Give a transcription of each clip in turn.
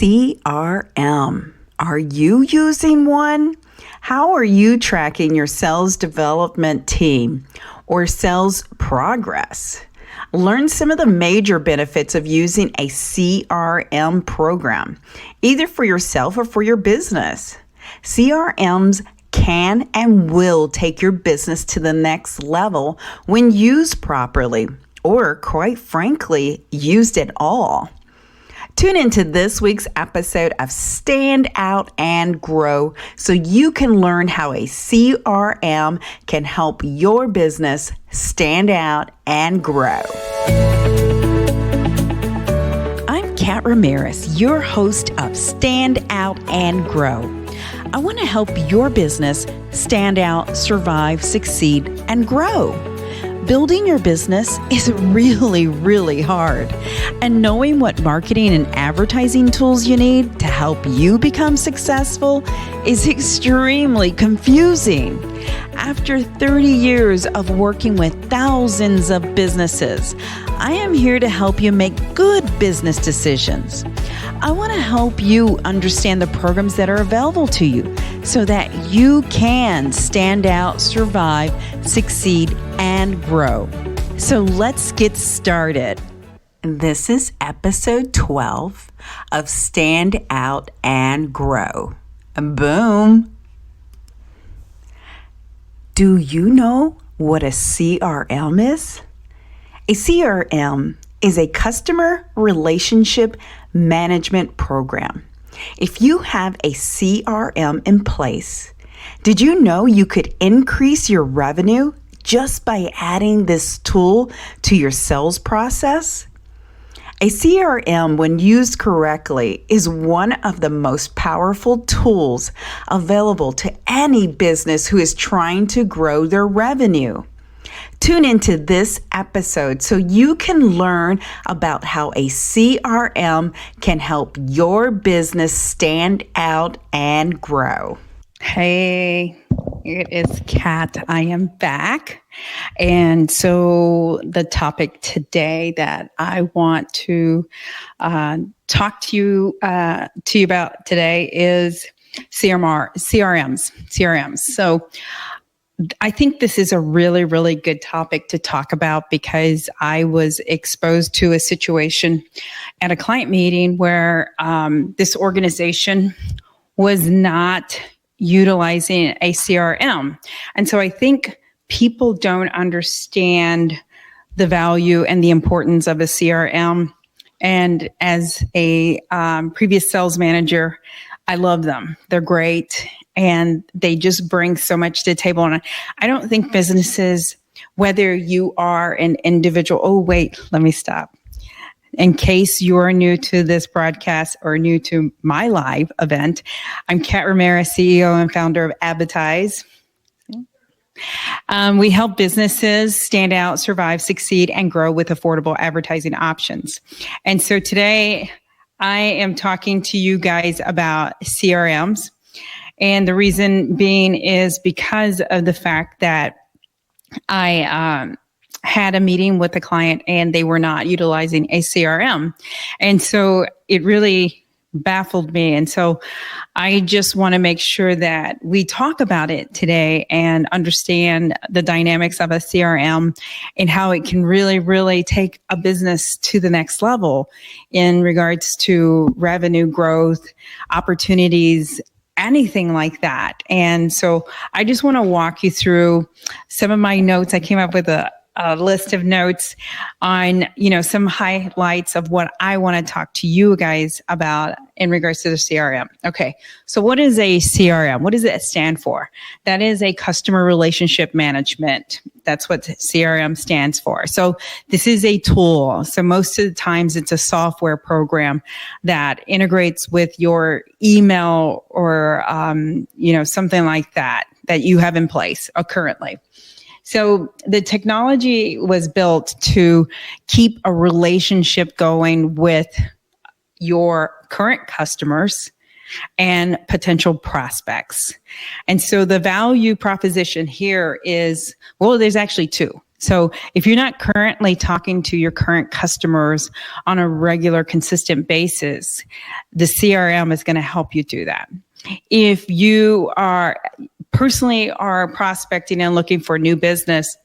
CRM. Are you using one? How are you tracking your sales development team or sales progress? Learn some of the major benefits of using a CRM program, either for yourself or for your business. CRMs can and will take your business to the next level when used properly, or quite frankly, used at all. Tune into this week's episode of Stand Out and Grow so you can learn how a CRM can help your business stand out and grow. I'm Kat Ramirez, your host of Stand Out and Grow. I want to help your business stand out, survive, succeed, and grow. Building your business is really, really hard. And knowing what marketing and advertising tools you need to help you become successful is extremely confusing. After 30 years of working with thousands of businesses, I am here to help you make good business decisions. I want to help you understand the programs that are available to you so that you can stand out, survive, succeed, and grow. So let's get started. This is episode 12 of Stand Out and Grow. Boom. Do you know what a CRM is? A CRM is a customer relationship management program. If you have a CRM in place, did you know you could increase your revenue just by adding this tool to your sales process? A CRM, when used correctly, is one of the most powerful tools available to any business who is trying to grow their revenue. Tune into this episode so you can learn about how a CRM can help your business stand out and grow. Hey, it is Kat. I am back. And so the topic today that I want to talk to you about today is CRMs. So I think this is a really, really good topic to talk about because I was exposed to a situation at a client meeting where this organization was not utilizing a CRM. And so I think people don't understand the value and the importance of a CRM. And as a previous sales manager, I love them. They're great. And they just bring so much to the table. And I don't think businesses, whether you are an individual, let me stop. In case you are new to this broadcast or new to my live event, I'm Kat Ramirez, CEO and founder of Advertise. We help businesses stand out, survive, succeed, and grow with affordable advertising options. And so today I am talking to you guys about CRMs. And the reason being is because of the fact that I had a meeting with a client and they were not utilizing a CRM. And so it really baffled me. And so I just want to make sure that we talk about it today and understand the dynamics of a CRM and how it can really, really take a business to the next level in regards to revenue growth, opportunities, anything like that. And so I just want to walk you through some of my notes. I came up with a list of notes on, some highlights of what I want to talk to you guys about in regards to the CRM. Okay. So what is a CRM? What does it stand for? That is a customer relationship management. That's what CRM stands for. So this is a tool. So most of the times it's a software program that integrates with your email or, something like that you have in place currently. So the technology was built to keep a relationship going with your current customers and potential prospects. And so the value proposition here is, there's actually two. So if you're not currently talking to your current customers on a regular, consistent basis, the CRM is going to help you do that. If you are prospecting and looking for new business,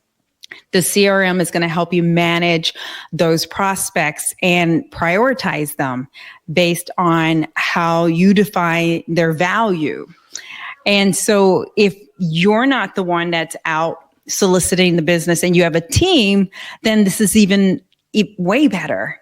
the CRM is going to help you manage those prospects and prioritize them based on how you define their value. And so if you're not the one that's out soliciting the business and you have a team, then this is even way better,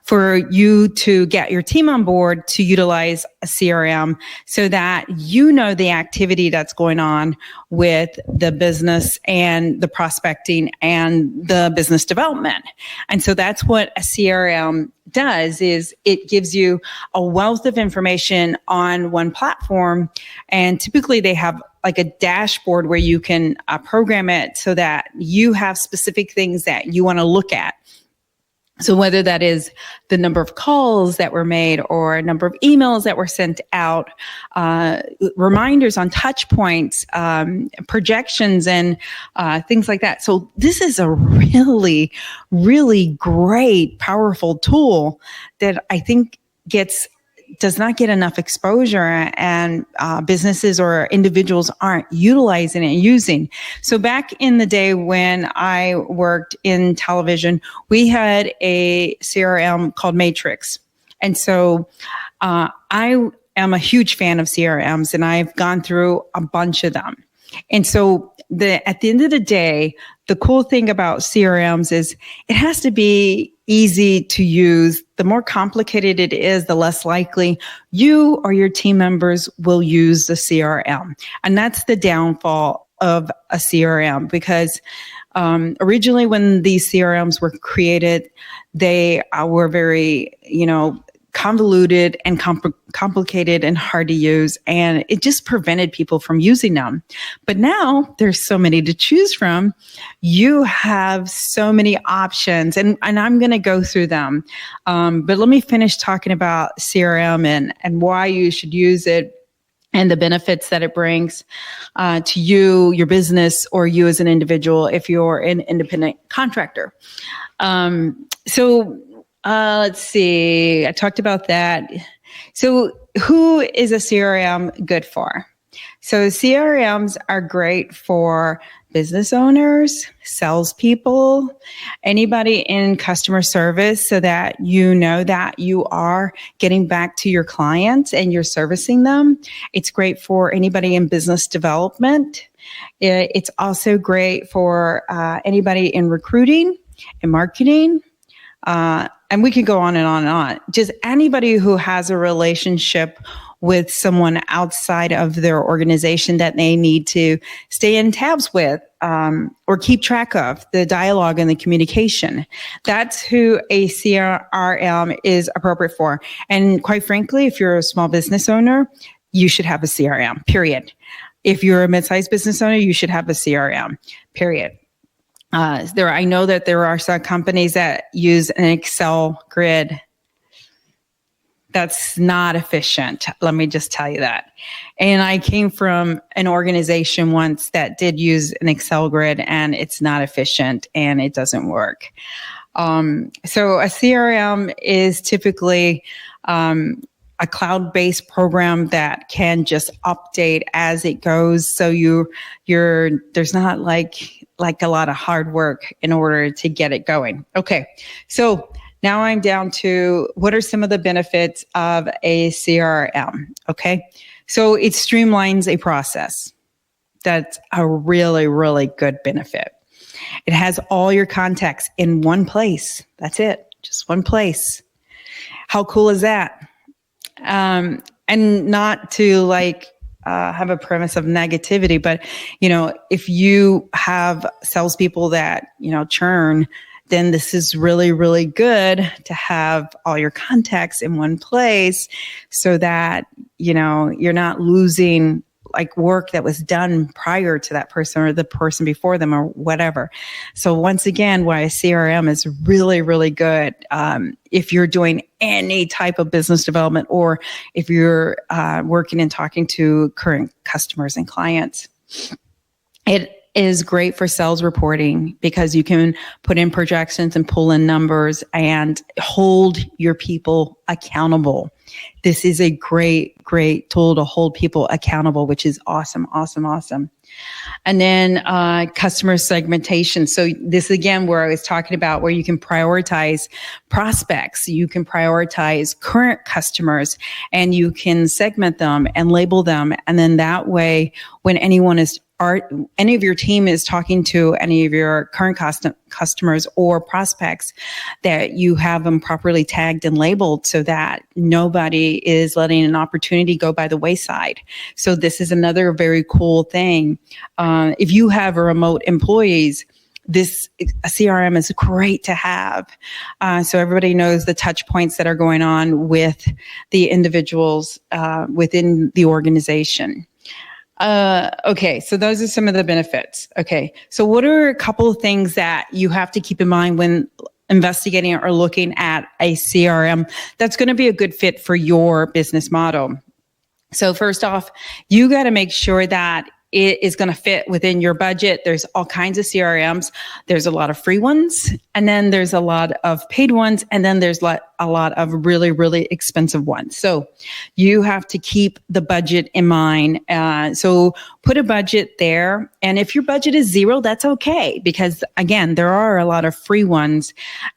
for you to get your team on board to utilize a CRM so that you know the activity that's going on with the business and the prospecting and the business development. And so that's what a CRM does, is it gives you a wealth of information on one platform. And typically they have like a dashboard where you can program it so that you have specific things that you want to look at. So whether that is the number of calls that were made or number of emails that were sent out, reminders on touch points, projections and things like that. So this is a really, really great, powerful tool that I think does not get enough exposure, and businesses or individuals aren't utilizing and using. So back in the day when I worked in television, we had a CRM called Matrix. And so I am a huge fan of CRMs, and I've gone through a bunch of them. And so at the end of the day, the cool thing about CRMs is it has to be easy to use. The more complicated it is, the less likely you or your team members will use the CRM. And that's the downfall of a CRM, because originally when these CRMs were created, they were very, convoluted and complicated and hard to use, and it just prevented people from using them. But now there's so many to choose from. You have so many options, and I'm going to go through them. But let me finish talking about CRM and why you should use it and the benefits that it brings to you, your business, or you as an individual if you're an independent contractor. Let's see. I talked about that. So who is a CRM good for? So CRMs are great for business owners, salespeople, anybody in customer service, so that you know that you are getting back to your clients and you're servicing them. It's great for anybody in business development. It's also great for anybody in recruiting and marketing. And we could go on and on and on. Just anybody who has a relationship with someone outside of their organization that they need to stay in tabs with, or keep track of the dialogue and the communication. That's who a CRM is appropriate for. And quite frankly, if you're a small business owner, you should have a CRM, period. If you're a mid-sized business owner, you should have a CRM, period. I know that there are some companies that use an Excel grid. That's not efficient. Let me just tell you that. And I came from an organization once that did use an Excel grid, and it's not efficient and it doesn't work. So a CRM is typically a cloud-based program that can just update as it goes. So there's not like a lot of hard work in order to get it going. Okay. So now I'm down to what are some of the benefits of a CRM? Okay. So it streamlines a process. That's a really, really good benefit. It has all your contacts in one place. That's it. Just one place. How cool is that? And not to have a premise of negativity, but, if you have salespeople that, churn, then this is really, really good to have all your contacts in one place so that, you're not losing work that was done prior to that person or the person before them or whatever. So once again, why a CRM is really, really good if you're doing any type of business development or if you're working and talking to current customers and clients. It is great for sales reporting because you can put in projections and pull in numbers and hold your people accountable. This is a great tool to hold people accountable, which is awesome. And then customer segmentation. So this again, where I was talking about where you can prioritize prospects, you can prioritize current customers, and you can segment them and label them. And then that way, when any of your team is talking to any of your current customers or prospects, that you have them properly tagged and labeled so that nobody is letting an opportunity go by the wayside. So this is another very cool thing. If you have remote employees, a CRM is great to have. So everybody knows the touch points that are going on with the individuals within the organization. Okay, so those are some of the benefits. Okay, so what are a couple of things that you have to keep in mind when investigating or looking at a CRM that's going to be a good fit for your business model? So first off, you got to make sure that it is going to fit within your budget. There's all kinds of CRMs. There's a lot of free ones, and then there's a lot of paid ones, and then there's a lot of really, really expensive ones. So you have to keep the budget in mind. So put a budget there. And if your budget is zero, that's okay. Because again, there are a lot of free ones.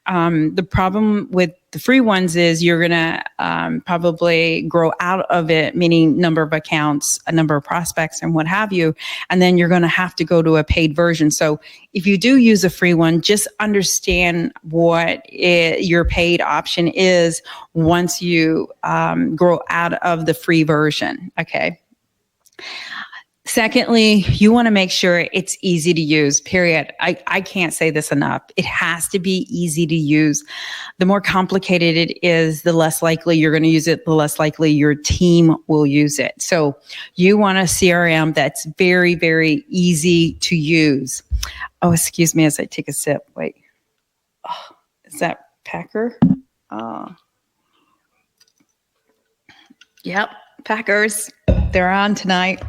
The problem with the free ones is you're going to probably grow out of it, meaning number of accounts, a number of prospects, and what have you. And then you're going to have to go to a paid version. So if you do use a free one, just understand what your paid option is once you grow out of the free version. Okay. Secondly, you want to make sure it's easy to use, period. I can't say this enough. It has to be easy to use. The more complicated it is, the less likely you're going to use it, the less likely your team will use it. So you want a CRM that's very, very easy to use. Oh, excuse me as I take a sip. Wait. Oh, is that Packer? Yep, Packers. They're on tonight.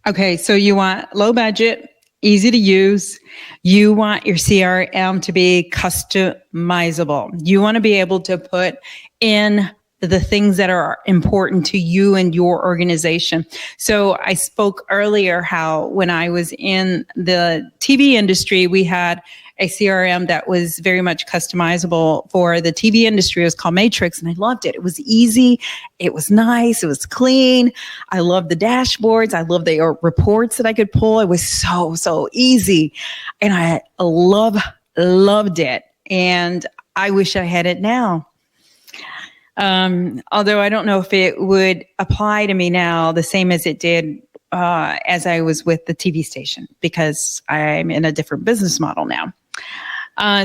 Okay, so you want low budget, easy to use. You want your CRM to be customizable. You want to be able to put in the things that are important to you and your organization. So I spoke earlier how when I was in the TV industry, we had a CRM that was very much customizable for the TV industry. It was called Matrix, and I loved it. It was easy. It was nice. It was clean. I loved the dashboards. I loved the reports that I could pull. It was so easy. And I loved it. And I wish I had it now. Although I don't know if it would apply to me now the same as it did as I was with the TV station, because I'm in a different business model now.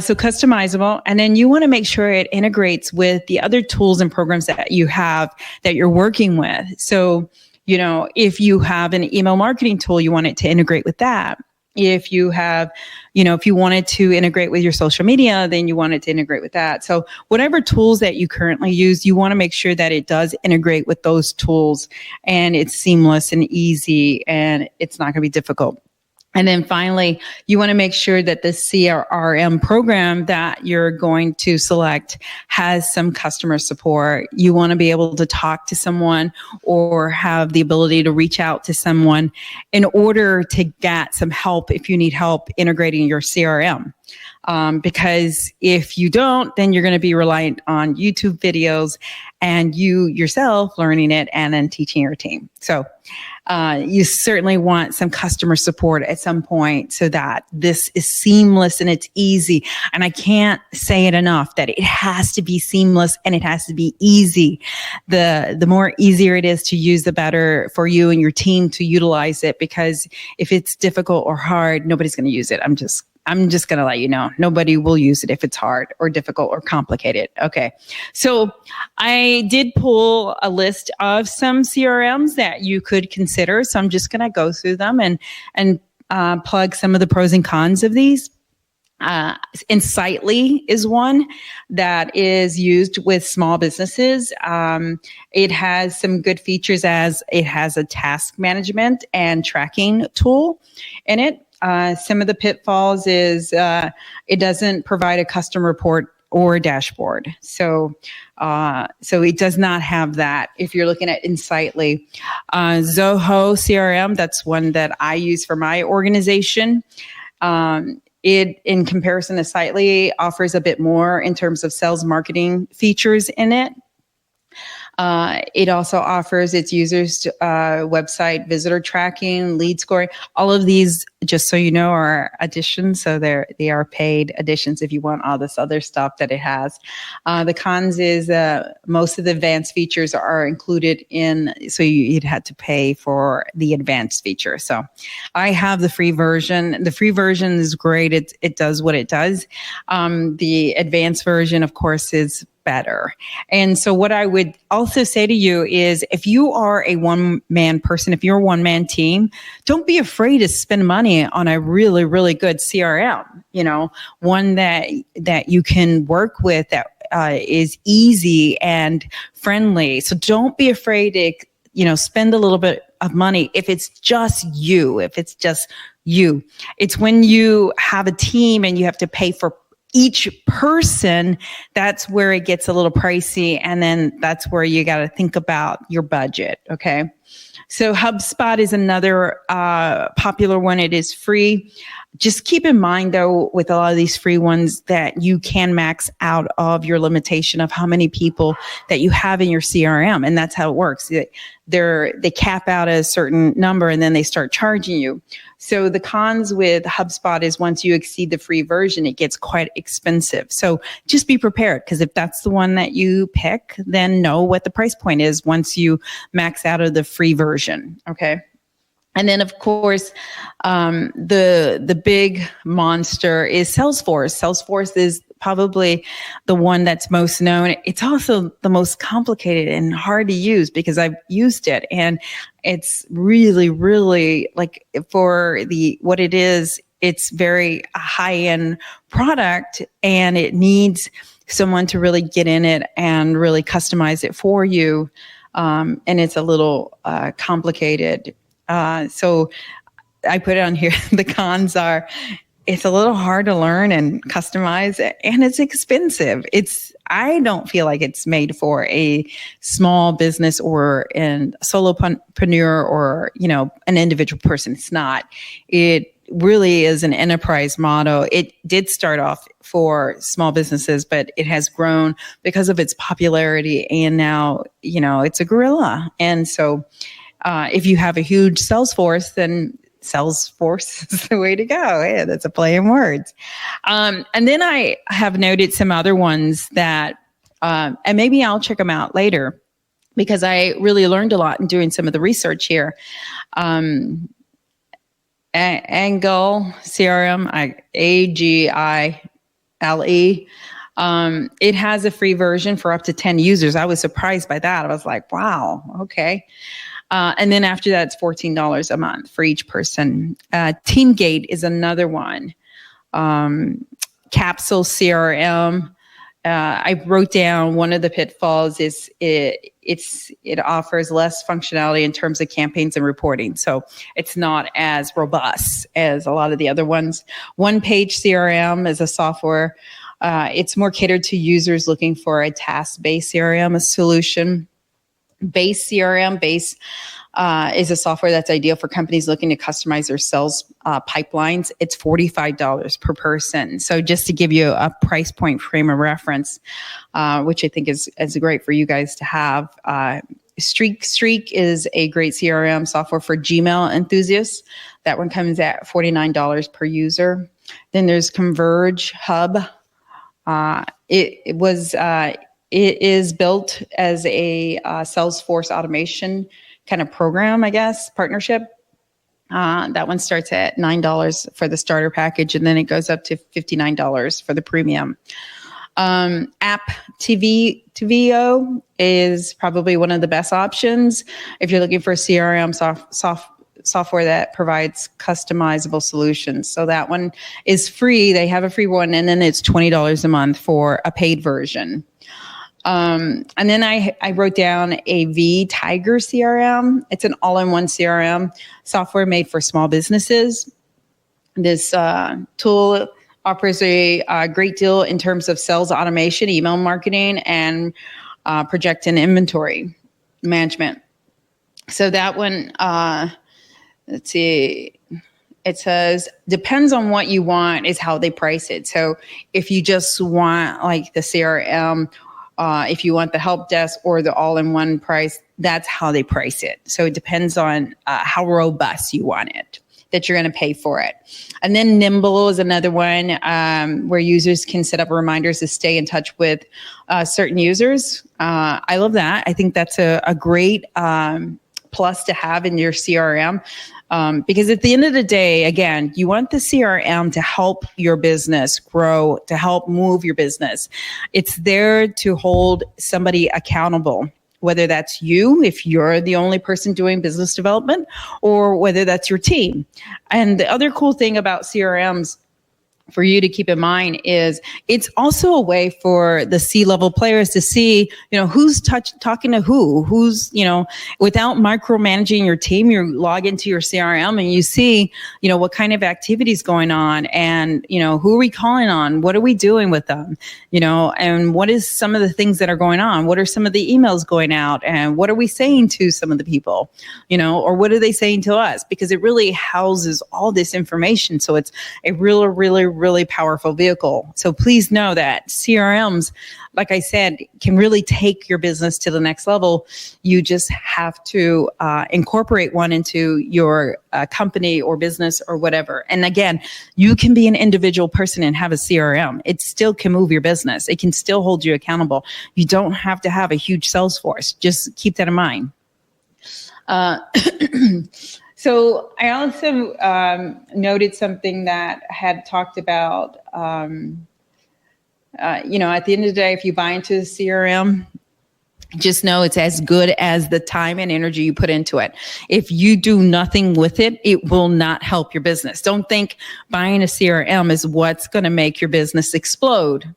So customizable. And then you want to make sure it integrates with the other tools and programs that you have that you're working with. So, if you have an email marketing tool, you want it to integrate with that. If you have, if you wanted to integrate with your social media, then you want it to integrate with that. So whatever tools that you currently use, you want to make sure that it does integrate with those tools and it's seamless and easy and it's not going to be difficult. And then finally, you want to make sure that the CRM program that you're going to select has some customer support. You want to be able to talk to someone or have the ability to reach out to someone in order to get some help if you need help integrating your CRM. Because if you don't, then you're going to be reliant on YouTube videos and you yourself learning it and then teaching your team. So you certainly want some customer support at some point so that this is seamless and it's easy. And I can't say it enough that it has to be seamless and it has to be easy. The more easier it is to use, the better for you and your team to utilize it, because if it's difficult or hard, nobody's going to use it. I'm just going to let you know, nobody will use it if it's hard or difficult or complicated. Okay. So I did pull a list of some CRMs that you could consider. So I'm just going to go through them and plug some of the pros and cons of these. Insightly is one that is used with small businesses. It has some good features as it has a task management and tracking tool in it. Some of the pitfalls is it doesn't provide a custom report or a dashboard. So it does not have that if you're looking at Insightly. Zoho CRM, that's one that I use for my organization. It, in comparison to Sightly, offers a bit more in terms of sales marketing features in it. It also offers its users website visitor tracking, lead scoring. All of these, just so you know, are additions. So they are paid additions if you want all this other stuff that it has. The cons is most of the advanced features are included in, so you'd have to pay for the advanced feature. So I have the free version. The free version is great. It does what it does. The advanced version, of course, is better. And so what I would also say to you is if you are a one-man person, if you're a one-man team, don't be afraid to spend money on a really, really good CRM, one that you can work with that is easy and friendly. So don't be afraid to, spend a little bit of money if it's just you, It's when you have a team and you have to pay for each person, that's where it gets a little pricey. And then that's where you got to think about your budget. Okay. So HubSpot is another popular one. It is free. Just keep in mind, though, with a lot of these free ones that you can max out of your limitation of how many people that you have in your CRM. And that's how it works. They cap out a certain number and then they start charging you. So the cons with HubSpot is once you exceed the free version, it gets quite expensive. So just be prepared, because if that's the one that you pick, then know what the price point is once you max out of the free version. Okay. And then, of course, the big monster is Salesforce. Salesforce is probably the one that's most known. It's also the most complicated and hard to use because I've used it, and it's really, really like for what it is. It's very high-end product, and it needs someone to really get in it and really customize it for you. And it's a little complicated. So I put it on here. The cons are it's a little hard to learn and customize, and it's expensive. I don't feel like it's made for a small business or a solopreneur or, an individual person. It's not. It really is an enterprise model. It did start off for small businesses, but it has grown because of its popularity, and now, it's a gorilla. And so if you have a huge Salesforce, then Salesforce is the way to go. Yeah, that's a play in words. And then I have noted some other ones that, and maybe I'll check them out later because I really learned a lot in doing some of the research here. Angle CRM, AGILE. It has a free version for up to 10 users. I was surprised by that. I was like, wow, okay. And then after that, it's $14 a month for each person. TeamGate is another one. Capsule CRM. I wrote down one of the pitfalls is it offers less functionality in terms of campaigns and reporting. So it's not as robust as a lot of the other ones. One Page CRM is a software. It's more catered to users looking for a task-based CRM solution. Base CRM, Base is a software that's ideal for companies looking to customize their sales pipelines. It's $45 per person. So just to give you a price point frame of reference, which I think is great for you guys to have. Streak is a great CRM software for Gmail enthusiasts. That one comes at $49 per user. Then there's Converge Hub. It is built as a Salesforce automation kind of program, I guess, partnership. That one starts at $9 for the starter package, and then it goes up to $59 for the premium. App TVO is probably one of the best options if you're looking for a CRM software that provides customizable solutions. So that one is free. They have a free one, and then it's $20 a month for a paid version. And then I wrote down a Tiger CRM. It's an all-in-one CRM software made for small businesses. This tool offers a great deal in terms of sales automation, email marketing, and project and inventory management. So that one, let's see, it says, depends on what you want is how they price it. So if you just want like the CRM, if you want the help desk or the all-in-one price, that's how they price it. So it depends on how robust you want it, that you're going to pay for it. And then Nimble is another one where users can set up reminders to stay in touch with certain users. I love that. I think that's a great plus to have in your CRM. Because at the end of the day, again, you want the CRM to help your business grow, to help move your business. It's there to hold somebody accountable, whether that's you, if you're the only person doing business development, or whether that's your team. And the other cool thing about CRMs for you to keep in mind is it's also a way for the C-level players to see, who's talking to who's, without micromanaging your team, you log into your CRM and you see, what kind of activities going on and, who are we calling on? What are we doing with them? And what is some of the things that are going on? What are some of the emails going out? And what are we saying to some of the people, or what are they saying to us? Because it really houses all this information. So it's a really powerful vehicle. So please know that CRMs, like I said, can really take your business to the next level. You just have to incorporate one into your company or business or whatever. And again, you can be an individual person and have a CRM. It still can move your business. It can still hold you accountable. You don't have to have a huge Salesforce. Just keep that in mind. So I also noted something that had talked about, at the end of the day, if you buy into the CRM, just know it's as good as the time and energy you put into it. If you do nothing with it, it will not help your business. Don't think buying a CRM is what's going to make your business explode.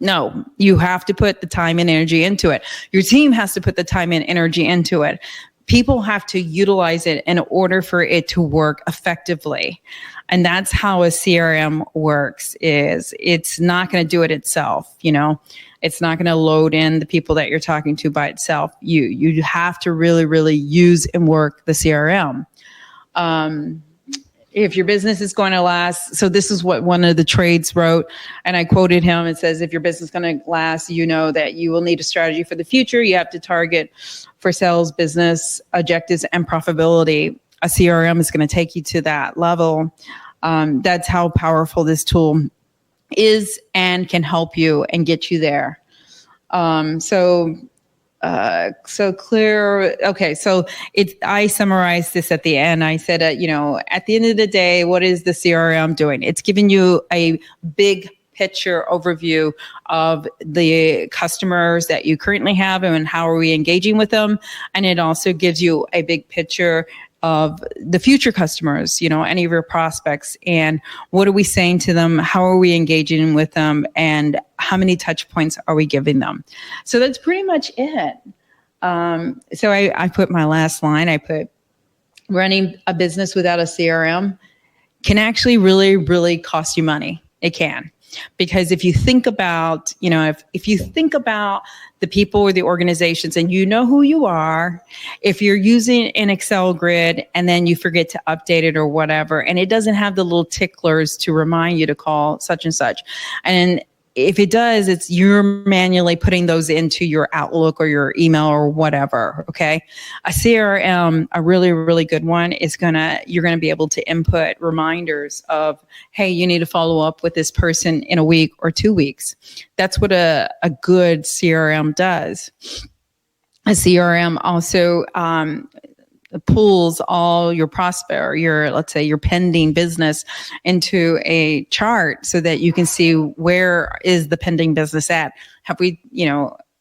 No, you have to put the time and energy into it. Your team has to put the time and energy into it. People have to utilize it in order for it to work effectively. And that's how a CRM works, is it's not going to do it itself. It's not going to load in the people that you're talking to by itself. You have to really use and work the CRM. If your business is going to last, so this is what one of the trades wrote, and I quoted him. It says, if your business is going to last, that you will need a strategy for the future. You have to target for sales, business objectives, and profitability. A CRM is going to take you to that level. That's how powerful this tool is and can help you and get you there. So clear. Okay. So I summarized this at the end. I said, at the end of the day, what is the CRM doing? It's giving you a big picture overview of the customers that you currently have and how are we engaging with them. And it also gives you a big picture of the future customers, any of your prospects, and what are we saying to them? How are we engaging with them? And how many touch points are we giving them? So that's pretty much it. So I put my last line, I put running a business without a CRM can actually really cost you money. It can. Because if you think about, if you think about the people or the organizations and you know who you are, if you're using an Excel grid and then you forget to update it or whatever, and it doesn't have the little ticklers to remind you to call such and such. And if it does, it's you're manually putting those into your Outlook or your email or whatever. Okay. A CRM, a really good one, you're going to be able to input reminders of, hey, you need to follow up with this person in a week or 2 weeks. That's what a good CRM does. A CRM also, pulls all your let's say your pending business into a chart so that you can see where is the pending business at. Have we,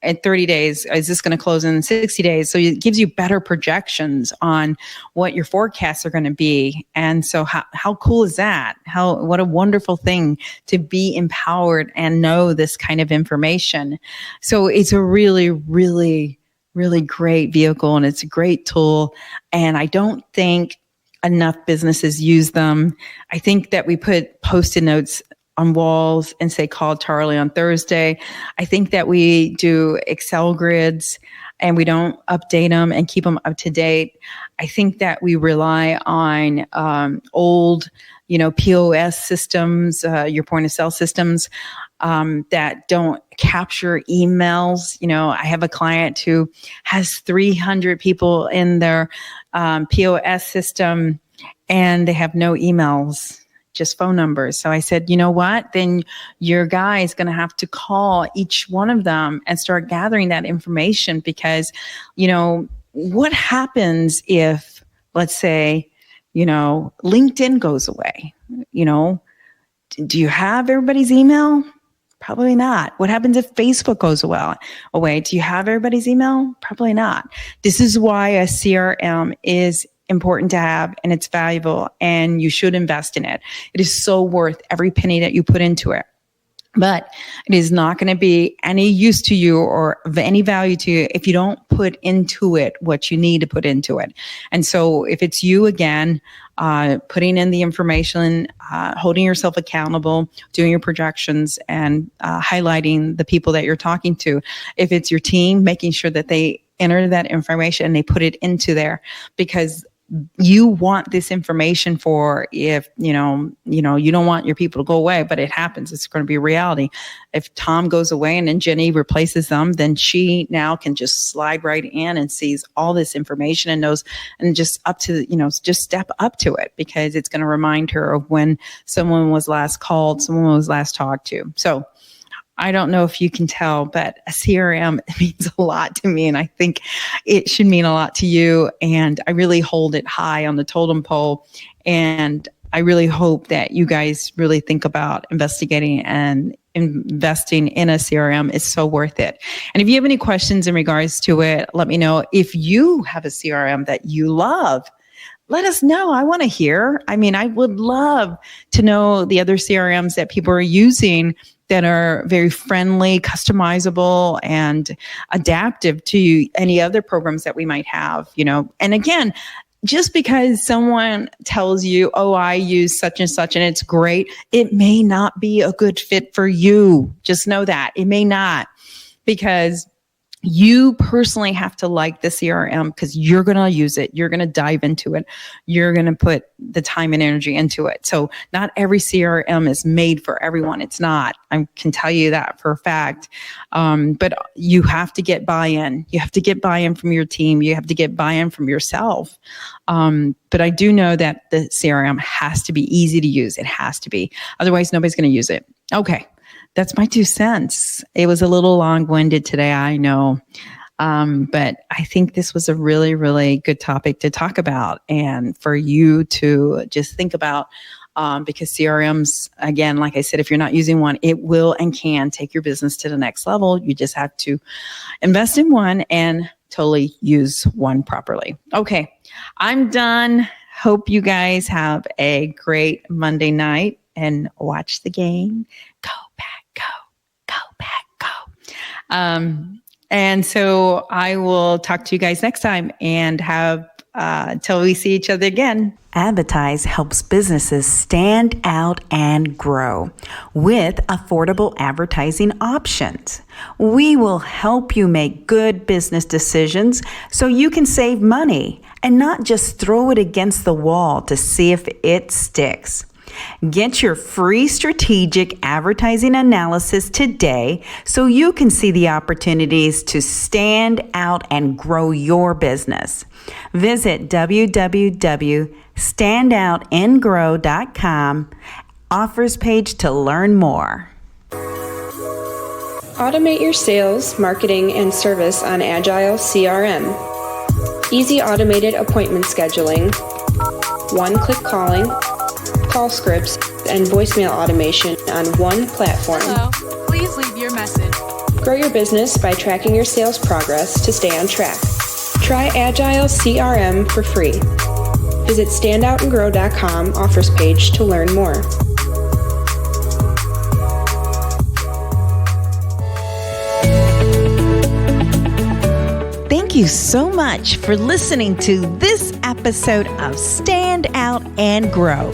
at 30 days? Is this going to close in 60 days? So it gives you better projections on what your forecasts are going to be. And so how cool is that? What a wonderful thing to be empowered and know this kind of information. So it's a really, really, really great vehicle, and it's a great tool. And I don't think enough businesses use them. I think that we put Post-it notes on walls and say, call Charlie on Thursday. I think that we do Excel grids and we don't update them and keep them up to date. I think that we rely on old, POS systems, your point of sale systems, that don't capture emails. I have a client who has 300 people in their POS system and they have no emails, just phone numbers. So I said, you know what? Then your guy is going to have to call each one of them and start gathering that information, because, what happens if, let's say, LinkedIn goes away? Do you have everybody's email? Probably not. What happens if Facebook goes away? Do you have everybody's email? Probably not. This is why a CRM is important to have, and it's valuable, and you should invest in it. It is so worth every penny that you put into it. But it is not going to be any use to you or of any value to you if you don't put into it what you need to put into it. And so if it's you again, putting in the information, holding yourself accountable, doing your projections, and highlighting the people that you're talking to. If it's your team, making sure that they enter that information and they put it into there, because you want this information for if, you don't want your people to go away, but it happens. It's going to be a reality. If Tom goes away and then Jenny replaces them, then she now can just slide right in and sees all this information and knows, and just just step up to it, because it's going to remind her of when someone was last called, someone was last talked to. So I don't know if you can tell, but a CRM means a lot to me, and I think it should mean a lot to you. And I really hold it high on the totem pole. And I really hope that you guys really think about investigating and investing in a CRM. Is so worth it. And if you have any questions in regards to it, let me know. If you have a CRM that you love, let us know. I want to hear. I would love to know the other CRMs that people are using that are very friendly, customizable, and adaptive to any other programs that we might have, And again, just because someone tells you, oh, I use such and such and it's great, it may not be a good fit for you. Just know that. It may not, because you personally have to like the CRM, because you're going to use it. You're going to dive into it. You're going to put the time and energy into it. So not every CRM is made for everyone. It's not. I can tell you that for a fact. But you have to get buy-in. You have to get buy-in from your team. You have to get buy-in from yourself. But I do know that the CRM has to be easy to use. It has to be. Otherwise, nobody's going to use it. Okay. That's my 2 cents. It was a little long-winded today, I know. But I think this was a really, really good topic to talk about, and for you to just think about, because CRMs, again, like I said, if you're not using one, it will and can take your business to the next level. You just have to invest in one and totally use one properly. Okay, I'm done. Hope you guys have a great Monday night and watch the game. Go back. And so I will talk to you guys next time, and have till we see each other again. Advertise helps businesses stand out and grow with affordable advertising options. We will help you make good business decisions so you can save money and not just throw it against the wall to see if it sticks. Get your free strategic advertising analysis today so you can see the opportunities to stand out and grow your business. Visit www.standoutandgrow.com, offers page to learn more. Automate your sales, marketing, and service on Agile CRM. Easy automated appointment scheduling, one-click calling, call scripts, and voicemail automation on one platform. Hello, please leave your message. Grow your business by tracking your sales progress to stay on track. Try Agile CRM for free. Visit standoutandgrow.com offers page to learn more. Thank you so much for listening to this episode of Stand Out and Grow.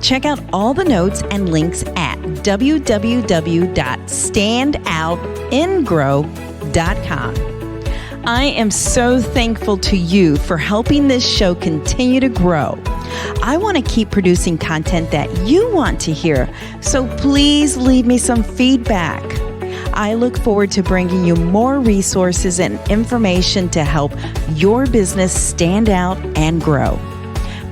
Check out all the notes and links at www.standoutandgrow.com. I am so thankful to you for helping this show continue to grow. I want to keep producing content that you want to hear, so please leave me some feedback. I look forward to bringing you more resources and information to help your business stand out and grow.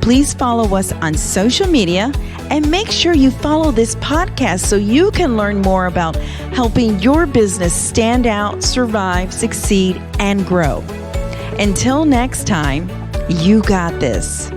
Please follow us on social media and make sure you follow this podcast so you can learn more about helping your business stand out, survive, succeed, and grow. Until next time, you got this.